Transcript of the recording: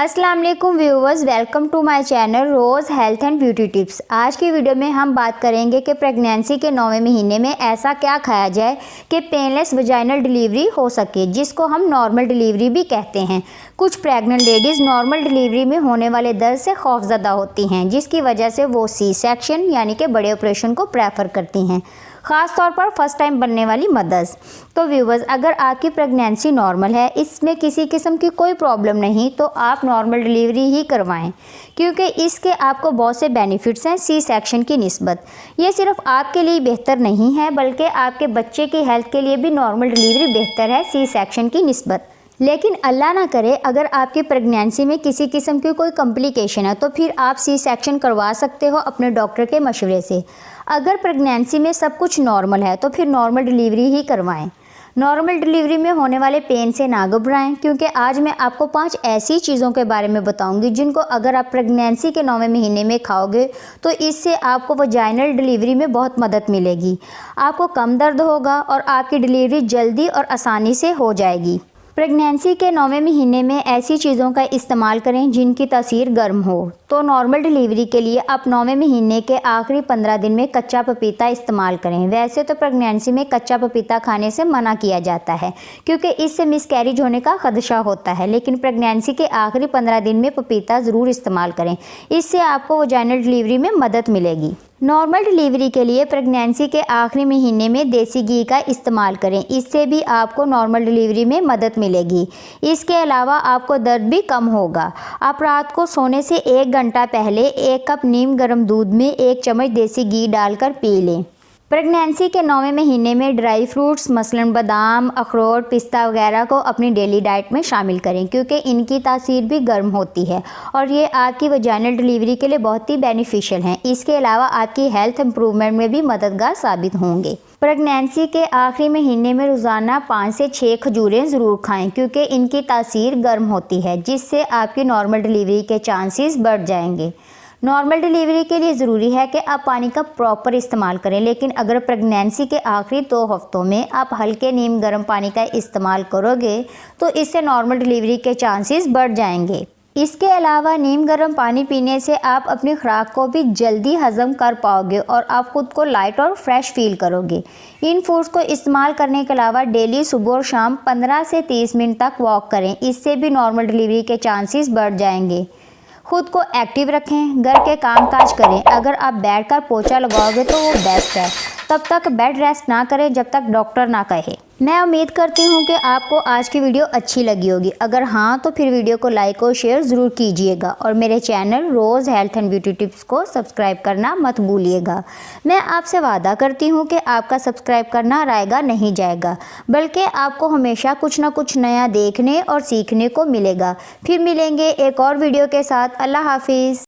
अस्सलाम वालेकुम viewers, welcome to my channel rose health and beauty tips. आज की वीडियो में हम बात करेंगे कि प्रेगनेंसी के 9वें महीने में ऐसा क्या खाया जाए कि पेनलेस वजाइनल डिलीवरी हो सके, जिसको हम नॉर्मल डिलीवरी भी कहते हैं। कुछ प्रेग्नेंट लेडीज़ नॉर्मल डिलीवरी में होने वाले दर्द से खौफजदा होती हैं, जिसकी वजह से वो सी सेक्शन यानी कि बड़े ऑपरेशन को प्रेफर करती हैं, ख़ास तौर पर फर्स्ट टाइम बनने वाली मदर्स। तो व्यूवर्स, अगर आपकी प्रेगनेंसी नॉर्मल है, इसमें किसी किस्म की कोई प्रॉब्लम नहीं, तो आप नॉर्मल डिलीवरी ही करवाएं, क्योंकि इसके आपको बहुत से बेनिफिट्स हैं सी सेक्शन की निस्बत। ये सिर्फ आपके लिए बेहतर नहीं है, बल्कि आपके बच्चे की हेल्थ के लिए भी नॉर्मल डिलीवरी बेहतर है सी सेक्शन की निस्बत। लेकिन अल्लाह ना करे, अगर आपकी प्रेगनेंसी में किसी किस्म की कोई कॉम्प्लिकेशन है, तो फिर आप सी सेक्शन करवा सकते हो अपने डॉक्टर के मशवरे से। अगर प्रेगनेंसी में सब कुछ नॉर्मल है, तो फिर नॉर्मल डिलीवरी ही करवाएं। नॉर्मल डिलीवरी में होने वाले पेन से ना घबराएं, क्योंकि आज मैं आपको 5 ऐसी चीज़ों के बारे में बताऊंगी जिनको अगर आप प्रेगनेंसी के 9वें महीने में खाओगे तो इससे आपको वजाइनल डिलीवरी में बहुत मदद मिलेगी। आपको कम दर्द होगा और आपकी डिलीवरी जल्दी और आसानी से हो जाएगी। प्रेगनेंसी के 9वें महीने में ऐसी चीज़ों का इस्तेमाल करें जिनकी तासीर गर्म हो। तो नॉर्मल डिलीवरी के लिए आप 9वें महीने के आखिरी 15 दिन में कच्चा पपीता इस्तेमाल करें। वैसे तो प्रेगनेंसी में कच्चा पपीता खाने से मना किया जाता है, क्योंकि इससे मिसकैरेज होने का खदशा होता है, लेकिन प्रेगनेंसी के आखिरी 15 दिन में पपीता ज़रूर इस्तेमाल करें। इससे आपको वजाइनल डिलीवरी में मदद मिलेगी। नॉर्मल डिलीवरी के लिए प्रेगनेंसी के आखिरी महीने में देसी घी का इस्तेमाल करें, इससे भी आपको नॉर्मल डिलीवरी में मदद मिलेगी। इसके अलावा आपको दर्द भी कम होगा। आप रात को सोने से 1 घंटा पहले 1 कप नीम गर्म दूध में 1 चम्मच देसी घी डालकर पी लें। प्रेगनेंसी के 9वें महीने में ड्राई फ्रूट्स मसलन बादाम, अखरोट, पिस्ता वगैरह को अपनी डेली डाइट में शामिल करें, क्योंकि इनकी तासीर भी गर्म होती है और ये आपकी वजाइनल डिलीवरी के लिए बहुत ही बेनिफिशियल हैं। इसके अलावा आपकी हेल्थ इंप्रूवमेंट में भी मददगार साबित होंगे। प्रेगनेंसी के आखिरी महीने में रोज़ाना 5 से 6 खजूरें ज़रूर खाएं, क्योंकि इनकी तासीर गर्म होती है, जिससे आपकी नॉर्मल डिलीवरी के चांसेस बढ़ जाएंगे। नॉर्मल डिलीवरी के लिए ज़रूरी है कि आप पानी का प्रॉपर इस्तेमाल करें, लेकिन अगर प्रेगनेंसी के आखिरी 2 हफ्तों में आप हल्के नीम गर्म पानी का इस्तेमाल करोगे तो इससे नॉर्मल डिलीवरी के चांसेस बढ़ जाएंगे। इसके अलावा नीम गर्म पानी पीने से आप अपनी खुराक को भी जल्दी हज़म कर पाओगे और आप ख़ुद को लाइट और फ्रेश फील करोगे। इन फूड्स को इस्तेमाल करने के अलावा डेली सुबह और शाम 15 से 30 मिनट तक वॉक करें, इससे भी नॉर्मल डिलीवरी के चांसेस बढ़ जाएंगे। खुद को एक्टिव रखें, घर के काम काज करें। अगर आप बैठकर पोछा लगाओगे तो वो बेस्ट है। तब तक बेड रेस्ट ना करें जब तक डॉक्टर ना कहे। मैं उम्मीद करती हूँ कि आपको आज की वीडियो अच्छी लगी होगी। अगर हाँ, तो फिर वीडियो को लाइक और शेयर ज़रूर कीजिएगा और मेरे channel rose health and beauty tips को सब्सक्राइब करना मत भूलिएगा। मैं आपसे वादा करती हूँ कि आपका सब्सक्राइब करना रायगा नहीं जाएगा, बल्कि आपको हमेशा कुछ ना कुछ नया देखने और सीखने को मिलेगा। फिर मिलेंगे एक और वीडियो के साथ। अल्लाह हाफिज़।